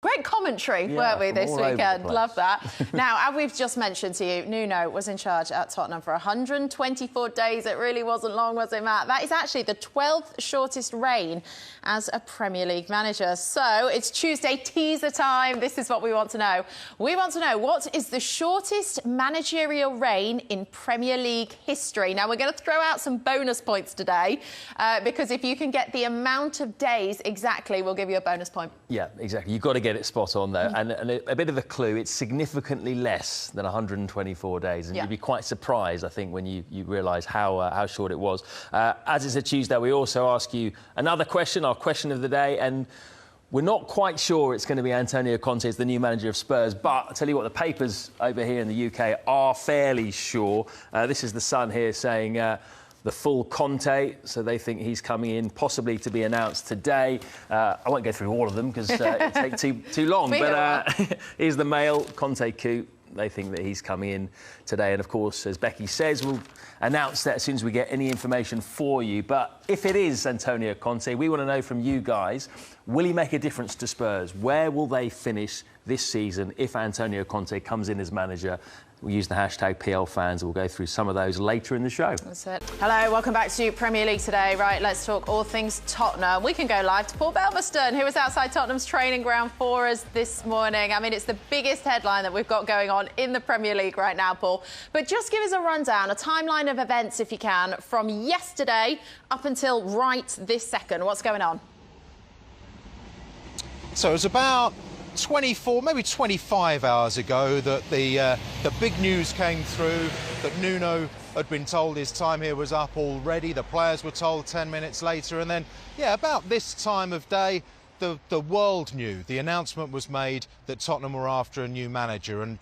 Great commentary, weren't we, this weekend? Love that. Now, as we've just mentioned to you, Nuno was in charge at Tottenham for 124 days. It really wasn't long, was it, Matt? That is actually the 12th shortest reign as a Premier League manager. So it's Tuesday teaser time. This is what we want to know. We want to know, what is the shortest managerial reign in Premier League history? Now, we're going to throw out some bonus points today because if you can get the amount of days exactly, we'll give you a bonus point. Yeah, exactly. You've got to get it spot on there. And a bit of a clue, it's significantly less than 124 days. And you'd be quite surprised, I think, when you realise how short it was. As it's a Tuesday, we also ask you another question, our question of the day. And we're not quite sure it's going to be Antonio Conte as the new manager of Spurs. But I'll tell you what, the papers over here in the UK are fairly sure. This is the Sun here saying... the full Conte, so they think he's coming in possibly to be announced today. I won't go through all of them because it'd take too long, but here's the Mail, Conte coup. They think that he's coming in today, and of course, as Becky says, we'll announce that as soon as we get any information for you. But if it is Antonio Conte, we want to know from you guys, will he make a difference to Spurs? Where will they finish this season if Antonio Conte comes in as manager? We'll use the hashtag PLFans. We'll go through some of those later in the show. That's it. Hello, welcome back to Premier League today. Right, let's talk all things Tottenham. We can go live to Paul Belveston, who was outside Tottenham's training ground for us this morning. I mean, it's the biggest headline that we've got going on in the Premier League right now, Paul. But just give us a rundown, a timeline of events, if you can, from yesterday up until right this second. What's going on? So it's about 24, maybe 25 hours ago that the big news came through that Nuno had been told his time here was up already. The players were told 10 minutes later, and then, about this time of day, the world knew. The announcement was made that Tottenham were after a new manager, and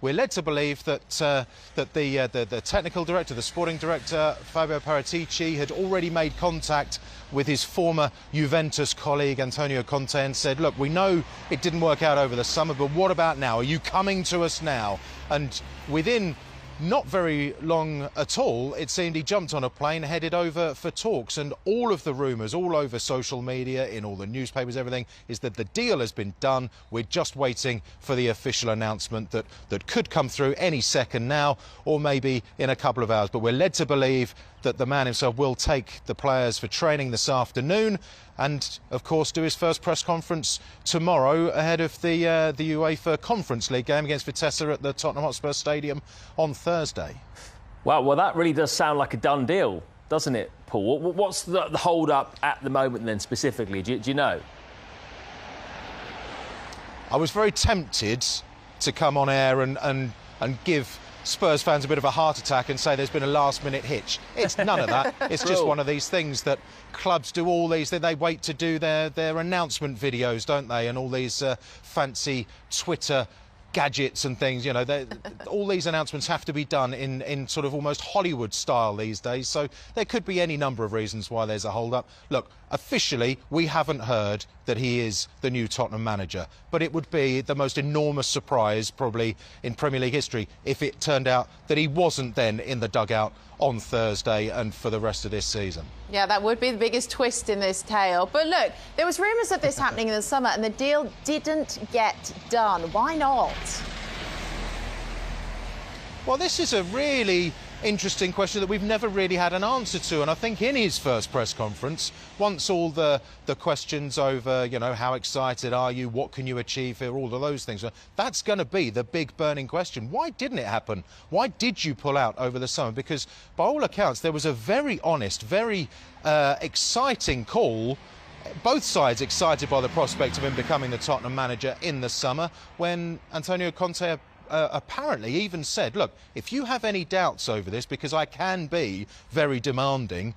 we're led to believe that the technical director, the sporting director, Fabio Paratici, had already made contact with his former Juventus colleague Antonio Conte and said, look, we know it didn't work out over the summer, but what about now? Are you coming to us now? And within not very long at all, it seemed he jumped on a plane, headed over for talks, and all of the rumours all over social media, in all the newspapers, everything, is that the deal has been done. We're just waiting for the official announcement that could come through any second now, or maybe in a couple of hours. But we're led to believe that the man himself will take the players for training this afternoon and, of course, do his first press conference tomorrow ahead of the UEFA Conference League game against Vitesse at the Tottenham Hotspur Stadium on Thursday. Wow, well, that really does sound like a done deal, doesn't it, Paul? What's the hold-up at the moment, then, specifically? Do you know? I was very tempted to come on air and give Spurs fans a bit of a heart attack and say there's been a last-minute hitch. It's none of that. It's just one of these things that clubs do. All these, they wait to do their announcement videos, don't they? And all these fancy Twitter gadgets and things, all these announcements have to be done in sort of almost Hollywood style these days. So there could be any number of reasons why there's a hold-up. Look, officially, we haven't heard that he is the new Tottenham manager, but it would be the most enormous surprise probably in Premier League history if it turned out that he wasn't then in the dugout on Thursday and for the rest of this season. Yeah, that would be the biggest twist in this tale. But look, there was rumours of this happening in the summer and the deal didn't get done. Why not? Well, this is a really interesting question that we've never really had an answer to, and I think in his first press conference, once all the questions over, how excited are you, what can you achieve here, all of those things, that's going to be the big burning question. Why didn't it happen? Why did you pull out over the summer? Because by all accounts, there was a very honest, very exciting call, both sides excited by the prospect of him becoming the Tottenham manager in the summer, when Antonio Conte apparently even said, look, if you have any doubts over this, because I can be very demanding,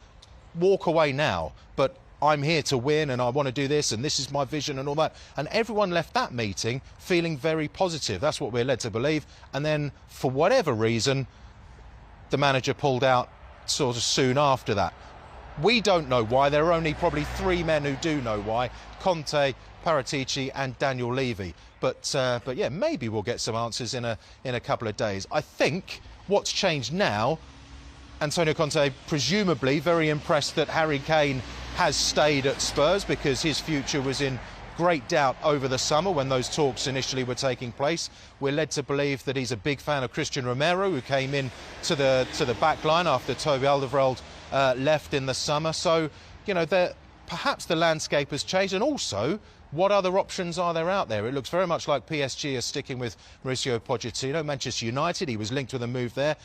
walk away now, but I'm here to win and I want to do this and this is my vision and all that. And everyone left that meeting feeling very positive. That's what we're led to believe. And then, for whatever reason, the manager pulled out sort of soon after that. We don't know why. There are only probably three men who do know why: Conte, Paratici and Daniel Levy. But yeah, maybe we'll get some answers in a couple of days. I think what's changed now, Antonio Conte presumably very impressed that Harry Kane has stayed at Spurs because his future was in great doubt over the summer when those talks initially were taking place. We're led to believe that he's a big fan of Christian Romero, who came in to the back line after Toby Alderweireld left in the summer. So, you know, perhaps the landscape has changed, and also, what other options are there out there? It looks very much like PSG are sticking with Mauricio Pochettino. Manchester United, he was linked with a move there.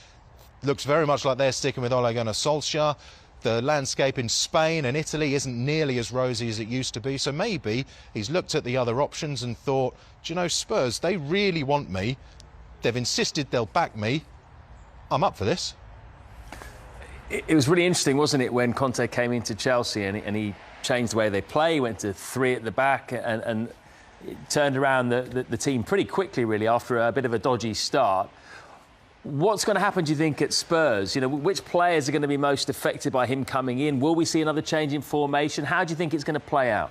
Looks very much like they're sticking with Ole Gunnar Solskjaer. The landscape in Spain and Italy isn't nearly as rosy as it used to be. So maybe he's looked at the other options and thought, do you know, Spurs, they really want me. They've insisted they'll back me. I'm up for this. It was really interesting, wasn't it, when Conte came into Chelsea and he changed the way they play, went to 3 at the back and it turned around the team pretty quickly, really, after a bit of a dodgy start. What's going to happen, do you think, at Spurs? You know, which players are going to be most affected by him coming in? Will we see another change in formation? How do you think it's going to play out?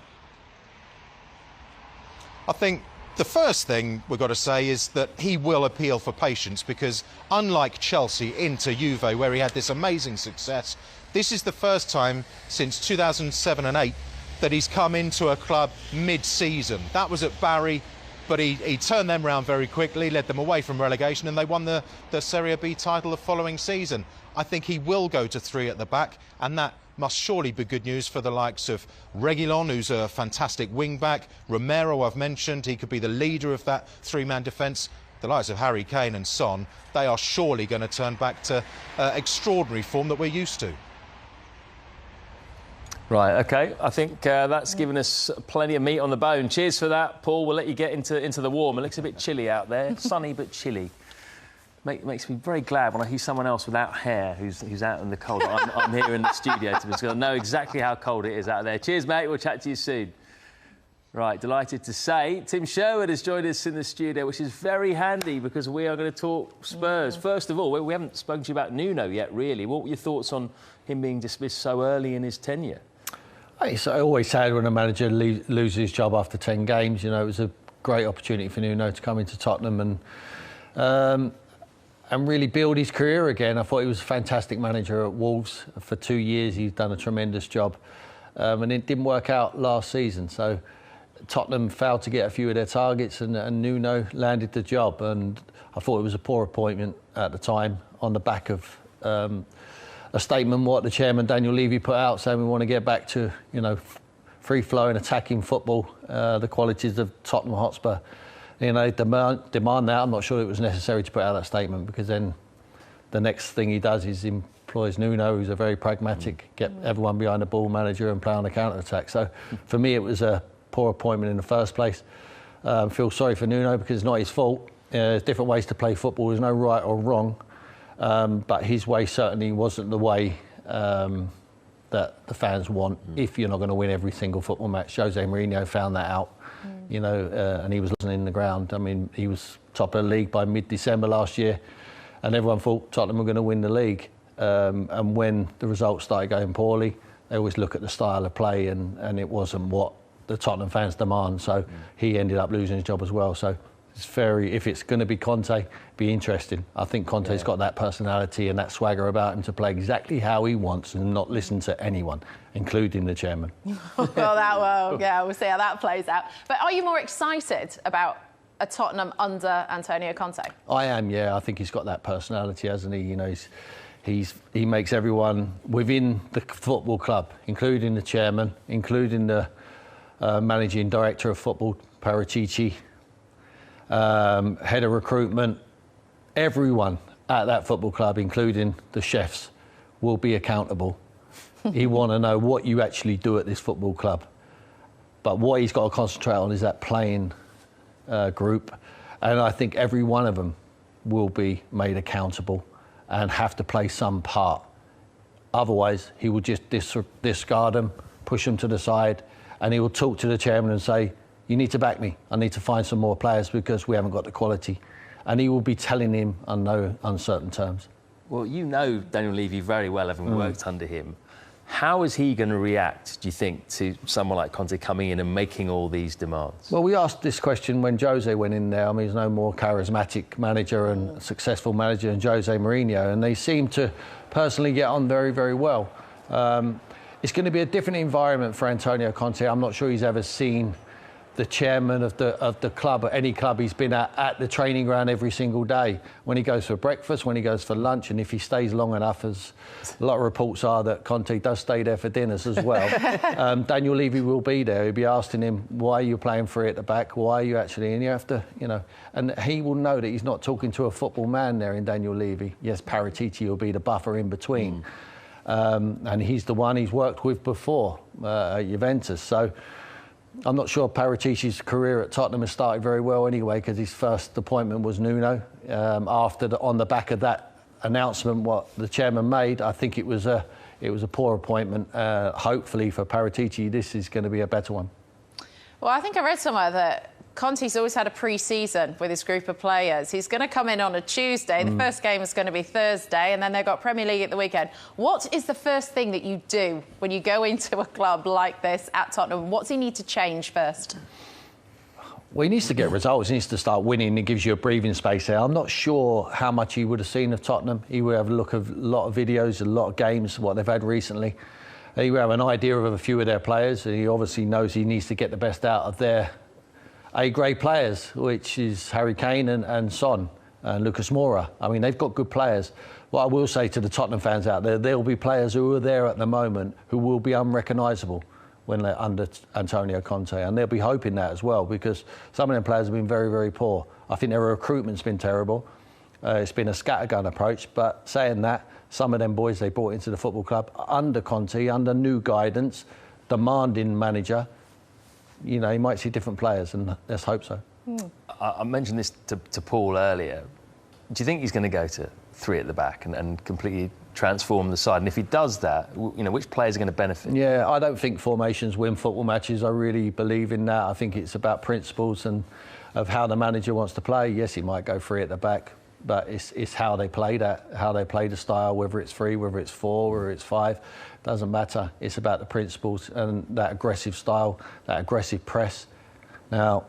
I think the first thing we've got to say is that he will appeal for patience, because unlike Chelsea, Inter, Juve, where he had this amazing success, this is the first time since 2007 and 8 that he's come into a club mid-season. That was at Barry, but he turned them round very quickly, led them away from relegation, and they won the Serie B title the following season. I think he will go to 3 at the back, and that must surely be good news for the likes of Reguilon, who's a fantastic wing-back. Romero, I've mentioned, he could be the leader of that 3-man defence. The likes of Harry Kane and Son, they are surely going to turn back to extraordinary form that we're used to. Right, OK. I think that's given us plenty of meat on the bone. Cheers for that, Paul. We'll let you get into the warm. It looks a bit chilly out there. Sunny but chilly. Makes me very glad when I hear someone else without hair who's out in the cold. I'm here in the studio to know exactly how cold it is out there. Cheers, mate. We'll chat to you soon. Right, delighted to say Tim Sherwood has joined us in the studio, which is very handy because we are going to talk Spurs. Yeah. First of all, we haven't spoken to you about Nuno yet, really. What were your thoughts on him being dismissed so early in his tenure? It's always sad when a manager loses his job after 10 games. You know, it was a great opportunity for Nuno to come into Tottenham and really build his career again. I thought he was a fantastic manager at Wolves. For 2 years, he's done a tremendous job. And it didn't work out last season. So Tottenham failed to get a few of their targets and Nuno landed the job. And I thought it was a poor appointment at the time on the back of a statement what the chairman Daniel Levy put out, saying we want to get back to, you know, free-flowing attacking football, the qualities of Tottenham Hotspur. You know, demand that. I'm not sure it was necessary to put out that statement, because then the next thing he does is employs Nuno, who's a very pragmatic, get everyone behind the ball manager and play on the counter-attack. So for me, it was a poor appointment in the first place. Feel sorry for Nuno because it's not his fault. There's different ways to play football. There's no right or wrong. But his way certainly wasn't the way that the fans want if you're not going to win every single football match. Jose Mourinho found that out, you know, and he was losing in the ground. I mean, he was top of the league by mid-December last year, and everyone thought Tottenham were going to win the league. And when the results started going poorly, they always look at the style of play, and it wasn't what the Tottenham fans demand. So he ended up losing his job as well. So if it's going to be Conte, be interesting. I think Conte's got that personality and that swagger about him to play exactly how he wants and not listen to anyone, including the chairman. Well, we'll see how that plays out. But are you more excited about a Tottenham under Antonio Conte? I am, yeah. I think he's got that personality, hasn't he? You know, he makes everyone within the football club, including the chairman, including the managing director of football, Paratici, head of recruitment, everyone at that football club, including the chefs, will be accountable. He want to know what you actually do at this football club. But what he's got to concentrate on is that playing group. And I think every one of them will be made accountable and have to play some part. Otherwise, he will just discard them, push them to the side, and he will talk to the chairman and say, you need to back me. I need to find some more players because we haven't got the quality. And he will be telling him on no uncertain terms. Well, you know Daniel Levy very well, having worked under him. How is he going to react, do you think, to someone like Conte coming in and making all these demands? Well, we asked this question when Jose went in there. I mean, he's no more charismatic manager and successful manager than Jose Mourinho, and they seem to personally get on very, very well. It's going to be a different environment for Antonio Conte. I'm not sure he's ever seen the chairman of the club, at any club he's been at the training ground every single day, when he goes for breakfast, when he goes for lunch, and if he stays long enough, as a lot of reports are that Conte does stay there for dinners as well. Daniel Levy will be there. He'll be asking him, why are you playing free at the back? Why are you actually? And you have to, you know, and he will know that he's not talking to a football man there in Daniel Levy. Yes, Paratici will be the buffer in between. And he's the one he's worked with before at Juventus. So I'm not sure Paratici's career at Tottenham has started very well anyway, because his first appointment was Nuno. On the back of that announcement, what the chairman made, I think it was a poor appointment. Hopefully for Paratici, this is going to be a better one. Well, I think I read somewhere that Conte's always had a pre-season with his group of players. He's going to come in on a Tuesday. The first game is going to be Thursday, and then they've got Premier League at the weekend. What is the first thing that you do when you go into a club like this at Tottenham? What's he need to change first? Well, he needs to get results. He needs to start winning. It gives you a breathing space there. I'm not sure how much he would have seen of Tottenham. He would have a look of a lot of videos, a lot of games, what they've had recently. He would have an idea of a few of their players, and he obviously knows he needs to get the best out of their A-grade players, which is Harry Kane and Son and Lucas Moura. I mean, they've got good players. What I will say to the Tottenham fans out there, there will be players who are there at the moment who will be unrecognisable when they're under Antonio Conte, and they'll be hoping that as well, because some of them players have been very, very poor. I think their recruitment's been terrible. It's been a scattergun approach, but saying that, some of them boys they brought into the football club under Conte, under new guidance, demanding manager, you know, you might see different players, and let's hope so. I mentioned this to Paul earlier. Do you think he's going to go to 3 at the back and completely transform the side? And if he does that, you know, which players are going to benefit? Yeah, I don't think formations win football matches. I really believe in that. I think it's about principles and of how the manager wants to play. Yes, he might go 3 at the back, but it's how they play that, how they play the style, whether it's 3, whether it's 4, whether it's 5. Doesn't matter. It's about the principles and that aggressive style, that aggressive press. Now,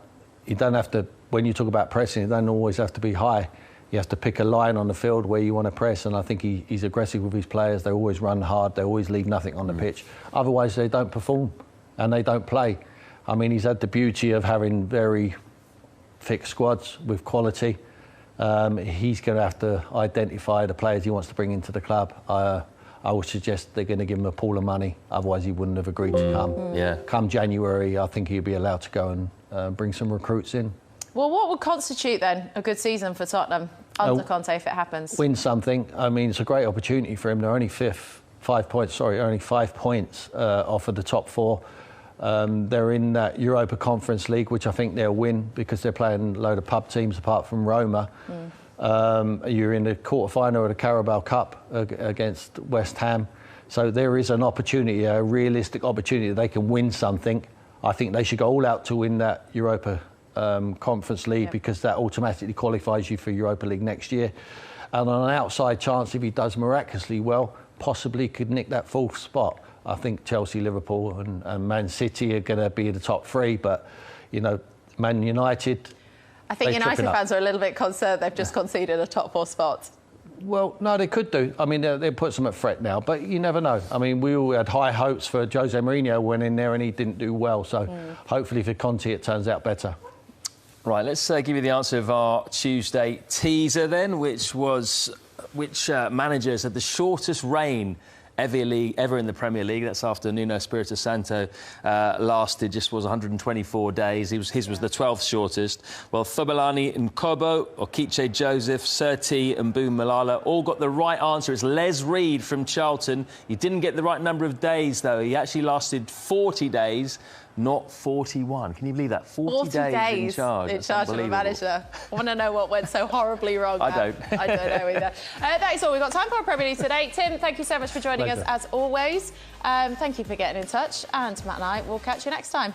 you don't have to, when you talk about pressing, it don't always have to be high. You have to pick a line on the field where you want to press, and I think he's aggressive with his players. They always run hard. They always leave nothing on the pitch. Otherwise, they don't perform and they don't play. I mean, he's had the beauty of having very thick squads with quality. He's going to have to identify the players he wants to bring into the club. I would suggest they're going to give him a pool of money. Otherwise, he wouldn't have agreed to come. Come January, I think he'll be allowed to go and bring some recruits in. Well, what would constitute, then, a good season for Tottenham under Conte if it happens? Win something. I mean, it's a great opportunity for him. They're only 5 points off of the top 4. They're in that Europa Conference League, which I think they'll win because they're playing a load of pub teams apart from Roma. You're in the quarter-final of the Carabao Cup against West Ham. So there is an opportunity, a realistic opportunity that they can win something. I think they should go all out to win that Europa Conference League, because that automatically qualifies you for Europa League next year. And on an outside chance, if he does miraculously well, possibly could nick that 4th spot. I think Chelsea, Liverpool and Man City are going to be in the top 3, but, you know, Man United... I think United fans are a little bit concerned they've just conceded a top 4 spot. Well, no, they could do. I mean, they put some at threat now, but you never know. I mean, we all had high hopes for Jose Mourinho went in there and he didn't do well. So hopefully for Conte it turns out better. Right, let's give you the answer of our Tuesday teaser then, which managers had the shortest reign ever in the Premier League. That's after Nuno Espirito Santo lasted just was 124 days. His was the 12th shortest. Well, Thobalani Nkobo, Okiche Joseph, Surti and Boom Malala all got the right answer. It's Les Reed from Charlton. He didn't get the right number of days, though. He actually lasted 40 days, not 41. Can you believe that? 40 days in charge. In charge of a manager. I want to know what went so horribly wrong. I don't know either. That is all we've got time for Premier League today. Tim, thank you so much for joining us as always. Thank you for getting in touch, and Matt and I will catch you next time.